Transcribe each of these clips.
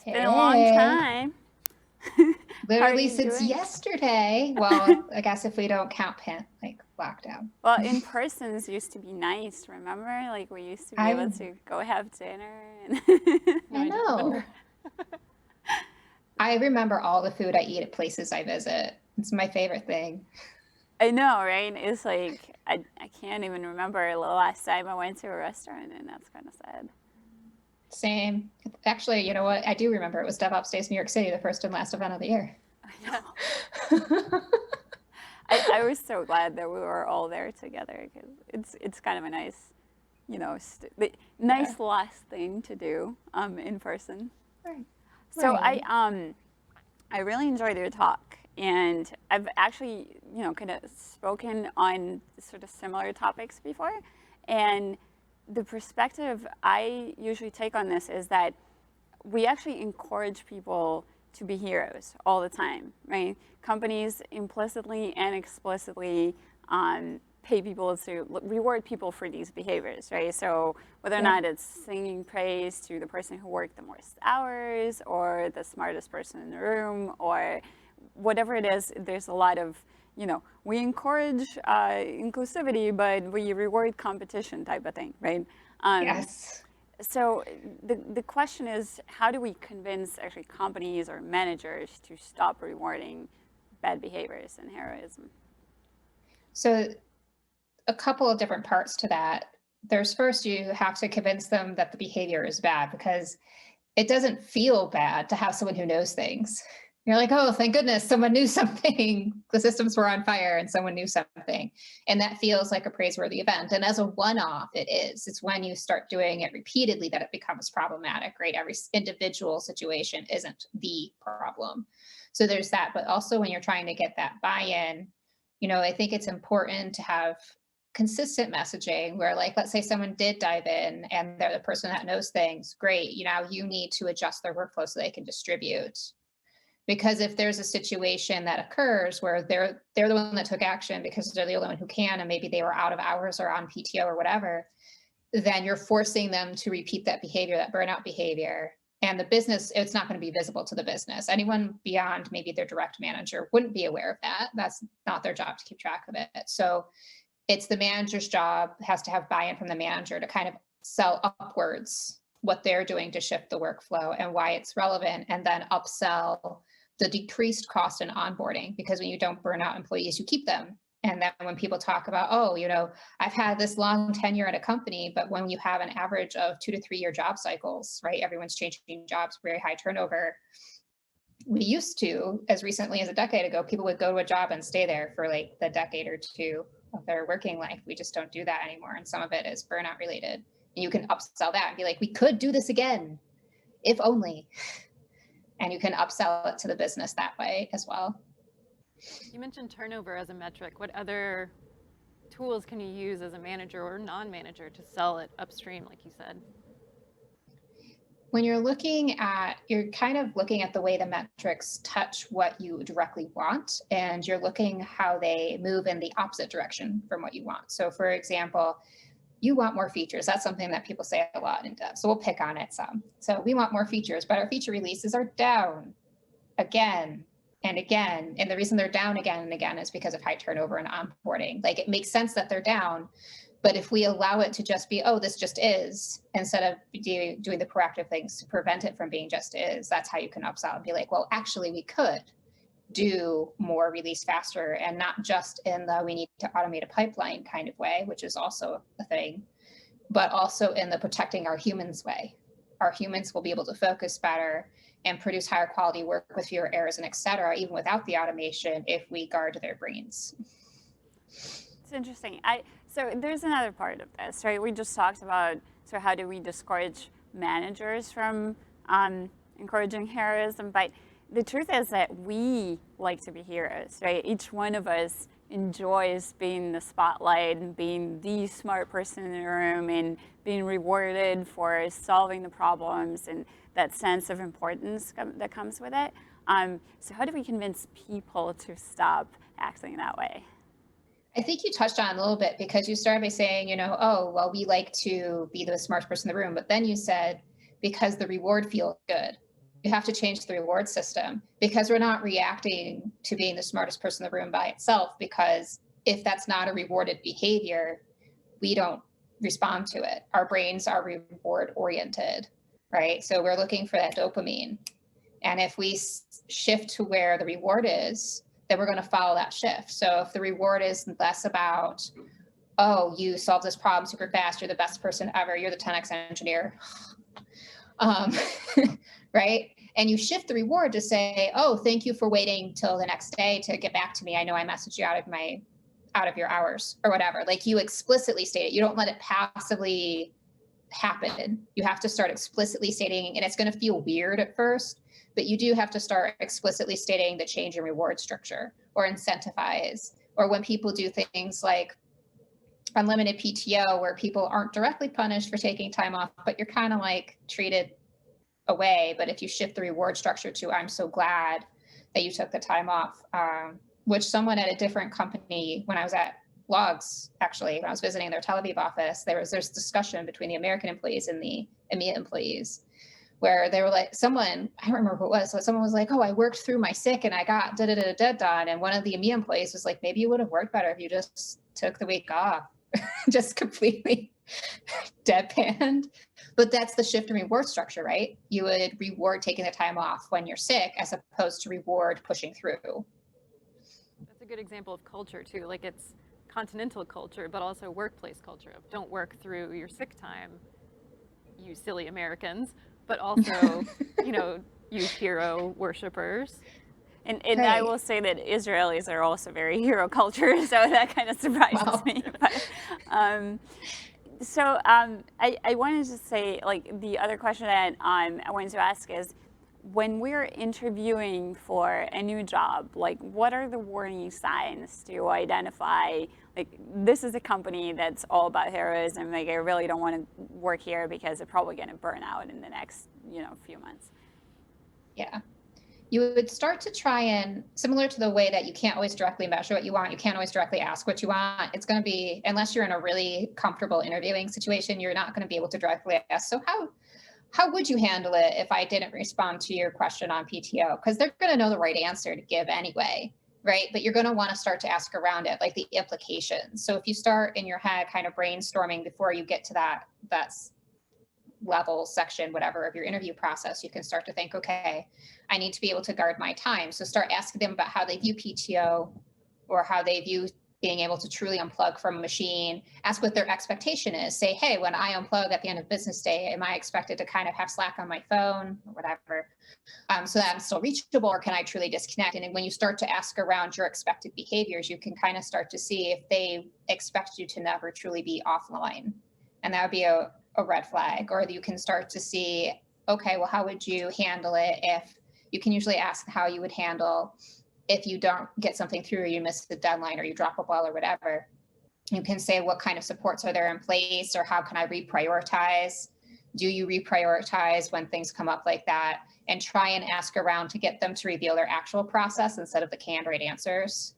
Been a long Hey, time. How are literally you since doing? yesterday. Well, I guess if we don't count like lockdown. Well, in persons used to be nice, remember? Like we used to be able I to go have dinner and No, I I don't remember. know. I remember all the food I eat at places I visit. It's my favorite thing. I know, right? It's like I can't even remember the last time I went to a restaurant and that's kind of sad. Same. Actually, you know what? I do remember it was DevOps Days New York City, the first and last event of the year. I know. I was so glad that we were all there together because it's kind of a nice, Yeah. nice last thing to do in person. Right. So Right. I really enjoyed your talk, and I've actually, kind of spoken on sort of similar topics before. And the perspective I usually take on this is that we actually encourage people to be heroes all the time, right? Companies implicitly and explicitly pay people to reward people for these behaviors, right? So whether or Yeah. not it's singing praise to the person who worked the most hours or the smartest person in the room or whatever it is, there's a lot of, we encourage inclusivity, but we reward competition type of thing, right? Um, Yes. so the question is, how do we convince actually companies or managers to stop rewarding bad behaviors and heroism? So a couple of different parts to that. There's first you have to convince them that the behavior is bad because it doesn't feel bad to have someone who knows things. You're like, oh, thank goodness someone knew something. The systems were on fire and someone knew something. And that feels like a praiseworthy event. And as a one off, it is. It's when you start doing it repeatedly that it becomes problematic, right? Every individual situation isn't the problem. So there's that. But also when you're trying to get that buy in, I think it's important to have consistent messaging where, like, let's say someone did dive in and they're the person that knows things, great, you need to adjust their workflow so they can distribute. Because if there's a situation that occurs where they're the one that took action because they're the only one who can, and maybe they were out of hours or on PTO or whatever, then you're forcing them to repeat that behavior, that burnout behavior. And the business, it's not going to be visible to the business. Anyone beyond maybe their direct manager wouldn't be aware of that. That's not their job to keep track of it. So it's the manager's job, has to have buy-in from the manager to kind of sell upwards what they're doing to shift the workflow and why it's relevant, and then upsell the decreased cost in onboarding, because when you don't burn out employees, you keep them. And then when people talk about, oh, I've had this long tenure at a company, but when you have an average of 2 to 3 year job cycles, right? Everyone's changing jobs, very high turnover. We used to, as recently as a decade ago, people would go to a job and stay there for like the decade or two of their working life. We just don't do that anymore. And some of it is burnout related. And you can upsell that and be like, we could do this again, if only. And you can upsell it to the business that way as well. You mentioned turnover as a metric. What other tools can you use as a manager or non-manager to sell it upstream, like you said? When you're kind of looking at the way the metrics touch what you directly want, and you're looking how they move in the opposite direction from what you want. So for example, you want more features. That's something that people say a lot in dev. So we'll pick on it some. So we want more features, but our feature releases are down again and again. And the reason they're down again and again is because of high turnover and onboarding. Like, it makes sense that they're down, but if we allow it to just be, oh, this just is, instead of doing the proactive things to prevent it from being just is, that's how you can upsell and be like, well, actually, we could do more, release faster, and not just in the we need to automate a pipeline kind of way, which is also a thing, but also in the protecting our humans way. Our humans will be able to focus better and produce higher quality work with fewer errors and et cetera, even without the automation, if we guard their brains. It's interesting. So there's another part of this, right? We just talked about, so how do we discourage managers from encouraging heroism? But the truth is that we like to be heroes, right? Each one of us enjoys being the spotlight and being the smart person in the room and being rewarded for solving the problems and that sense of importance that comes with it. So how do we convince people to stop acting that way? I think you touched on a little bit, because you started by saying, oh, well, we like to be the smartest person in the room. But then you said, because the reward feels good, have to change the reward system, because we're not reacting to being the smartest person in the room by itself, because if that's not a rewarded behavior, we don't respond to it. Our brains are reward oriented, right? So we're looking for that dopamine. And if we shift to where the reward is, then we're going to follow that shift. So if the reward is less about, oh, you solved this problem super fast, you're the best person ever, you're the 10x engineer, right? And you shift the reward to say, oh, thank you for waiting till the next day to get back to me. I know I messaged you out of your hours or whatever. Like, you explicitly state it. You don't let it passively happen. You have to start explicitly stating, and it's going to feel weird at first, but you do have to start explicitly stating the change in reward structure or incentivize, or when people do things like unlimited PTO, where people aren't directly punished for taking time off, but you're kind of like treated away. But if you shift the reward structure to, I'm so glad that you took the time off, which someone at a different company, when I was at Logs, actually, when I was visiting their Tel Aviv office, there's discussion between the American employees and the EMEA employees, where they were like, I don't remember who it was, so someone was like, oh, I worked through my sick and I got done. And one of the EMEA employees was like, maybe it would have worked better if you just took the week off. Just completely deadpanned. But that's the shift in reward structure, right? You would reward taking the time off when you're sick, as opposed to reward pushing through. That's a good example of culture too. Like, it's continental culture, but also workplace culture of don't work through your sick time, you silly Americans, but also, you hero worshipers. And right. I will say that Israelis are also very hero culture, so that kind of surprises me. But, I wanted to say, like, the other question that I wanted to ask is, when we're interviewing for a new job, like, what are the warning signs to identify, like, this is a company that's all about heroism, like, I really don't want to work here because they're probably going to burn out in the next, few months? Yeah. You would start to try and, similar to the way that you can't always directly measure what you want, you can't always directly ask what you want. It's going to be, unless you're in a really comfortable interviewing situation, you're not going to be able to directly ask. So how would you handle it if I didn't respond to your question on PTO? Because they're going to know the right answer to give anyway, right? But you're going to want to start to ask around it, like the implications. So if you start in your head kind of brainstorming before you get to that level, section, whatever of your interview process, you can start to think, okay, I need to be able to guard my time. So start asking them about how they view PTO, or how they view being able to truly unplug from a machine. Ask what their expectation is. Say, hey, when I unplug at the end of business day, am I expected to kind of have Slack on my phone or whatever, so that I'm still reachable, or can I truly disconnect? And when you start to ask around your expected behaviors, you can kind of start to see if they expect you to never truly be offline. And that would be a red flag. Or you can start to see, okay, well, how would you handle it if, you can usually ask how you would handle if you don't get something through, or you miss the deadline, or you drop a ball or whatever. You can say, what kind of supports are there in place, or how can I reprioritize? Do you reprioritize when things come up like that? And try and ask around to get them to reveal their actual process instead of the canned right answers.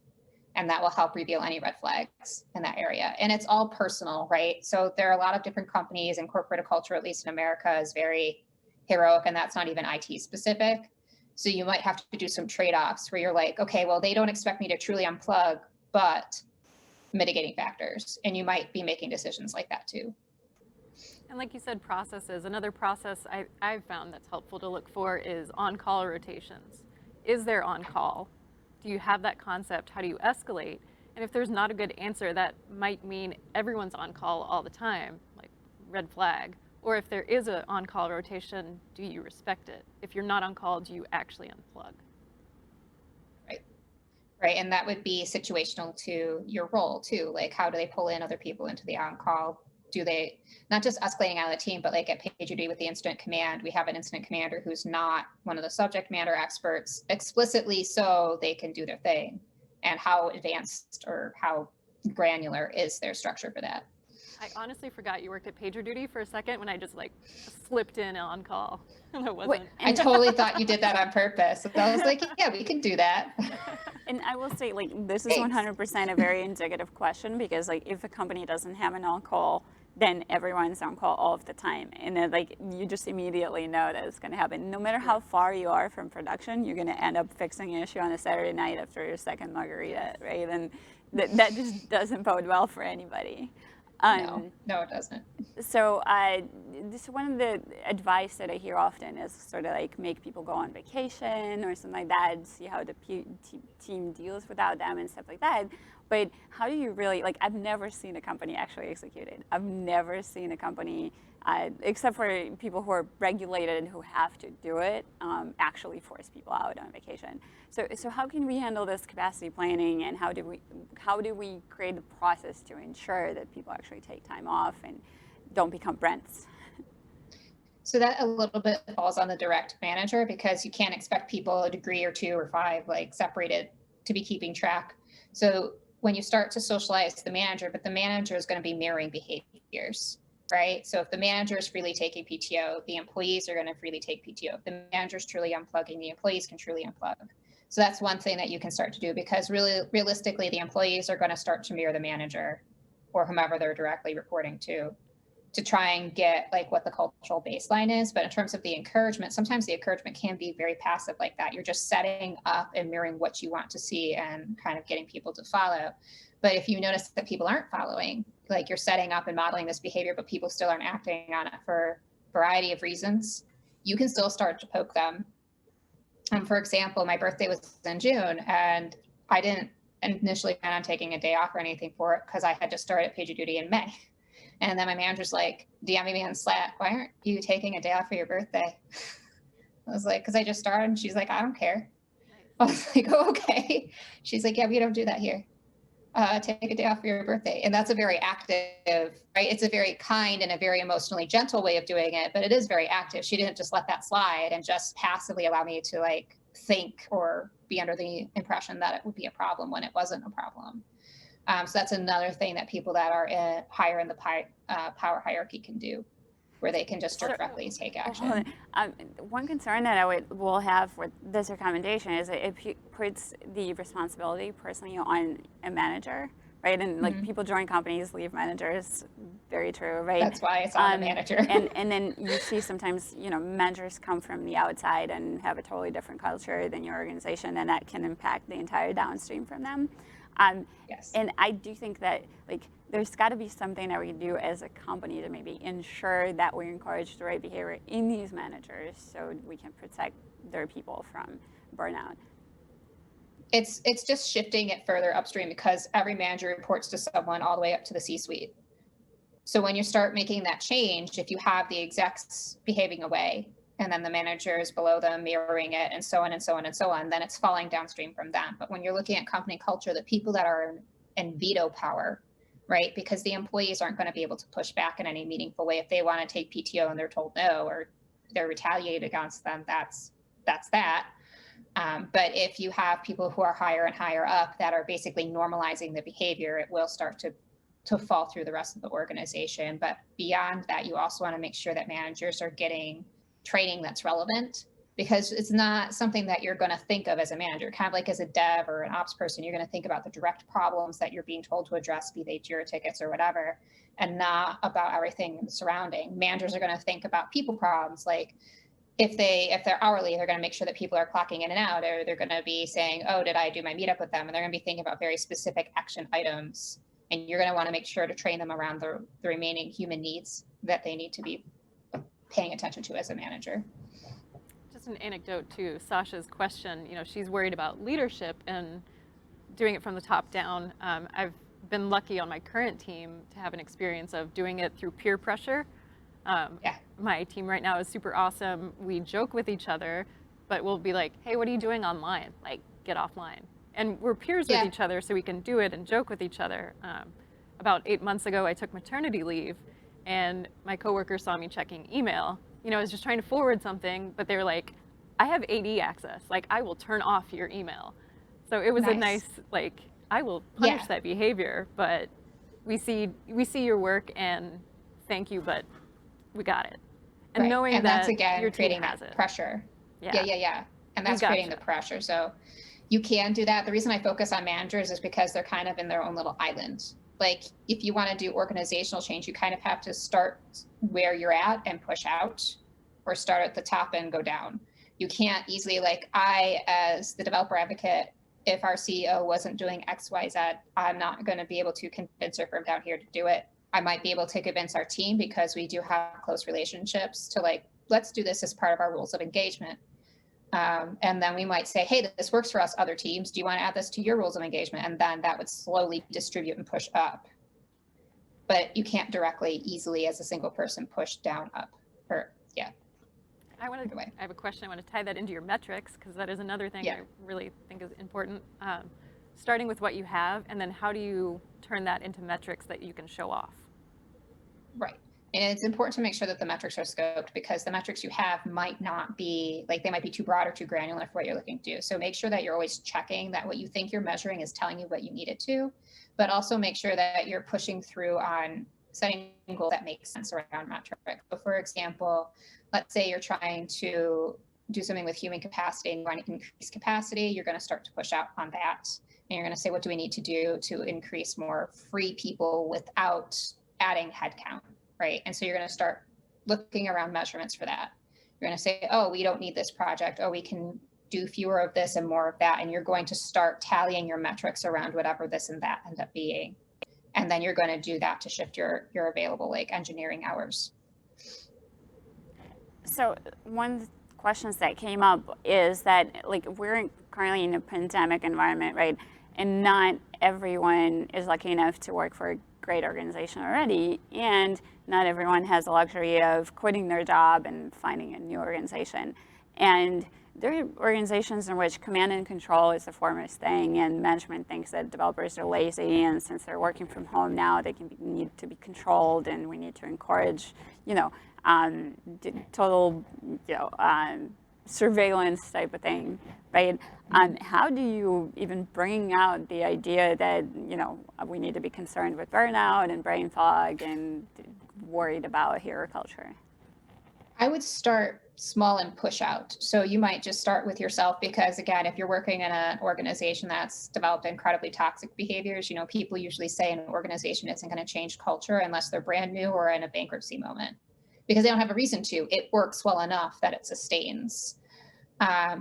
And that will help reveal any red flags in that area. And it's all personal, right? So there are a lot of different companies, and corporate culture, at least in America, is very heroic, and that's not even IT specific. So you might have to do some trade-offs where you're like, okay, well, they don't expect me to truly unplug, but mitigating factors. And you might be making decisions like that too. And like you said, processes. Another process I've found that's helpful to look for is on-call rotations. Is there on-call? Do you have that concept? How do you escalate? And if there's not a good answer, that might mean everyone's on call all the time, like red flag. Or if there is an on-call rotation, do you respect it? If you're not on call, do you actually unplug? Right. And that would be situational to your role too. Like, how do they pull in other people into the on-call? Do they, not just escalating out of the team, but like at PagerDuty with the incident command, we have an incident commander who's not one of the subject matter experts explicitly, so they can do their thing. And how advanced or how granular is their structure for that? I honestly forgot you worked at PagerDuty for a second when I just like slipped in on call. And it wasn't. Wait, I totally thought you did that on purpose. So I was like, yeah, we can do that. And I will say, like, this is 100% a very indicative question, because, like, if a company doesn't have an on-call, then everyone's on call all of the time. And then like you just immediately know that it's going to happen. No matter how far you are from production, you're going to end up fixing an issue on a Saturday night after your second margarita, right? And that just doesn't bode well for anybody. No, it doesn't. So this one of the advice that I hear often is sort of like make people go on vacation or something like that, see how the team deals without them and stuff like that. But how do you really, like, I've never seen a company actually execute it. I've never seen a company, except for people who are regulated and who have to do it, actually force people out on vacation. So how can we handle this capacity planning, and how do we create the process to ensure that people actually take time off and don't become Brents? So that a little bit falls on the direct manager, because you can't expect people a degree or 2 or 5 like separated to be keeping track. So when you start to socialize the manager, but the manager is going to be mirroring behaviors, right? So if the manager is freely taking PTO, the employees are going to freely take PTO. If the manager is truly unplugging, the employees can truly unplug. So that's one thing that you can start to do, because really, realistically, the employees are going to start to mirror the manager or whomever they're directly reporting to try and get like what the cultural baseline is. But in terms of the encouragement, sometimes the encouragement can be very passive like that. You're just setting up and mirroring what you want to see and kind of getting people to follow. But if you notice that people aren't following, like you're setting up and modeling this behavior, but people still aren't acting on it for a variety of reasons, you can still start to poke them. For example, my birthday was in June, and I didn't initially plan on taking a day off or anything for it because I had just started PagerDuty in May. And then my manager's like, DMing me on Slack, why aren't you taking a day off for your birthday? I was like, because I just started. And she's like, I don't care. I was like, oh, okay. She's like, yeah, we don't do that here. Take a day off for your birthday. And that's a very active, right? It's a very kind and a very emotionally gentle way of doing it, but it is very active. She didn't just let that slide and just passively allow me to like think or be under the impression that it would be a problem when it wasn't a problem. So that's another thing that people that are higher in the power hierarchy can do, where they can just directly take action. One concern that I will have with this recommendation is that it puts the responsibility personally on a manager, right? And like people join companies, leave managers, very true, right? That's why it's on the manager. and then you see sometimes, managers come from the outside and have a totally different culture than your organization, and that can impact the entire downstream from them. Yes. And I do think that there's got to be something that we can do as a company to maybe ensure that we encourage the right behavior in these managers so we can protect their people from burnout. It's just shifting it further upstream, because every manager reports to someone all the way up to the C-suite. So when you start making that change, if you have the execs behaving away and then the managers below them mirroring it, and so on and so on and so on, then it's falling downstream from them. But when you're looking at company culture, the people that are in veto power, right? Because the employees aren't going to be able to push back in any meaningful way. If they want to take PTO and they're told no, or they're retaliated against them, that's that. But if you have people who are higher and higher up that are basically normalizing the behavior, it will start to fall through the rest of the organization. But beyond that, you also want to make sure that managers are getting training that's relevant, because it's not something that you're going to think of as a manager. Kind of like as a dev or an ops person, you're going to think about the direct problems that you're being told to address, be they Jira tickets or whatever, and not about everything surrounding. Managers are going to think about people problems, like if they're hourly, they're going to make sure that people are clocking in and out, or they're going to be saying, oh, did I do my meetup with them? And they're going to be thinking about very specific action items. And you're going to want to make sure to train them around the remaining human needs that they need to be paying attention to as a manager. Just an anecdote to Sasha's question, she's worried about leadership and doing it from the top down. I've been lucky on my current team to have an experience of doing it through peer pressure. My team right now is super awesome. We joke with each other, but we'll be like, hey, what are you doing online? Like, get offline. And we're peers with each other, so we can do it and joke with each other. About 8 months ago, I took maternity leave, and my coworker saw me checking email. I was just trying to forward something, but they were like, I have AD access. Like, I will turn off your email. So it was a nice, I will punish that behavior, but we see your work and thank you, but we got it. And knowing and that that's again your creating team has that it. pressure. Yeah. And that's creating the pressure. So you can do that. The reason I focus on managers is because they're kind of in their own little island, like if you want to do organizational change, you kind of have to start where you're at and push out, or start at the top and go down. You can't easily, like, I, as the developer advocate, if our CEO wasn't doing XYZ, I'm not going to be able to convince her from down here to do it. I might be able to convince our team because we do have close relationships to, like, let's do this as part of our rules of engagement. And then we might say, hey, this works for us, other teams. Do you want to add this to your rules of engagement? And then that would slowly distribute and push up. But you can't directly, easily, as a single person, push down, up, or yeah. I have a question. I want to tie that into your metrics, because that is another thing I really think is important. Starting with what you have, and then how do you turn that into metrics that you can show off? Right. And it's important to make sure that the metrics are scoped, because the metrics you have might not be, like, they might be too broad or too granular for what you're looking to do. So make sure that you're always checking that what you think you're measuring is telling you what you need it to, but also make sure that you're pushing through on setting goals that make sense around metrics. So for example, let's say you're trying to do something with human capacity and you want to increase capacity, you're going to start to push out on that. And you're going to say, what do we need to do to increase more free people without adding headcount, right? And so you're going to start looking around measurements for that. You're going to say, oh, we don't need this project. Oh, we can do fewer of this and more of that. And you're going to start tallying your metrics around whatever this and that end up being. And then you're going to do that to shift your available, like, engineering hours. So one of the questions that came up is that, like, we're currently in a pandemic environment, right? And not everyone is lucky enough to work for a great organization already. And not everyone has the luxury of quitting their job and finding a new organization. And there are organizations in which command and control is the foremost thing, and management thinks that developers are lazy, and since they're working from home now, they need to be controlled, and we need to encourage, total, surveillance type of thing, right? How do you even bring out the idea that, we need to be concerned with burnout and brain fog and worried about hero culture? I would start small and push out. So you might just start with yourself, because again, if you're working in an organization that's developed incredibly toxic behaviors, people usually say an organization isn't going to change culture unless they're brand new or in a bankruptcy moment, because they don't have a reason to. It works well enough that it sustains.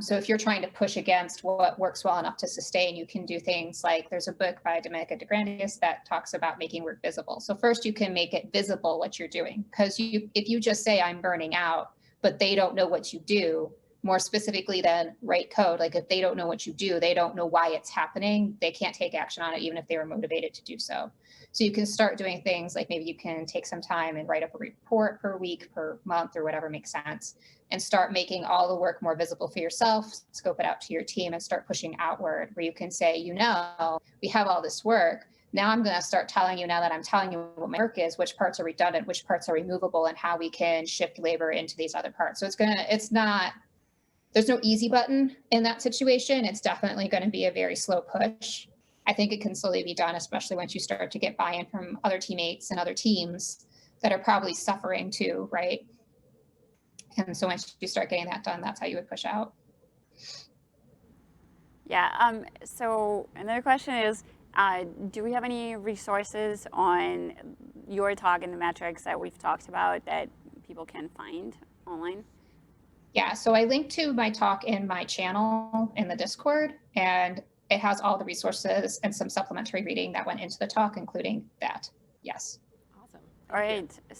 So if you're trying to push against what works well enough to sustain, you can do things like, there's a book by Dominica DeGrandius that talks about making work visible. So first you can make it visible what you're doing, because if you just say I'm burning out, but they don't know what you do, more specifically than write code, like if they don't know what you do, they don't know why it's happening, they can't take action on it, even if they were motivated to do so. So you can start doing things like, maybe you can take some time and write up a report per week, per month, or whatever makes sense, and start making all the work more visible for yourself, scope it out to your team, and start pushing outward, where you can say, we have all this work. Now I'm going to start telling you, now that I'm telling you what my work is, which parts are redundant, which parts are removable, and how we can shift labor into these other parts. So there's no easy button in that situation. It's definitely going to be a very slow push. I think it can slowly be done, especially once you start to get buy-in from other teammates and other teams that are probably suffering too, right? And so once you start getting that done, that's how you would push out. Yeah. So another question is, do we have any resources on your talk and the metrics that we've talked about that people can find online? Yeah, so I linked to my talk in my channel in the Discord, and it has all the resources and some supplementary reading that went into the talk, including that. Yes. Awesome. All right.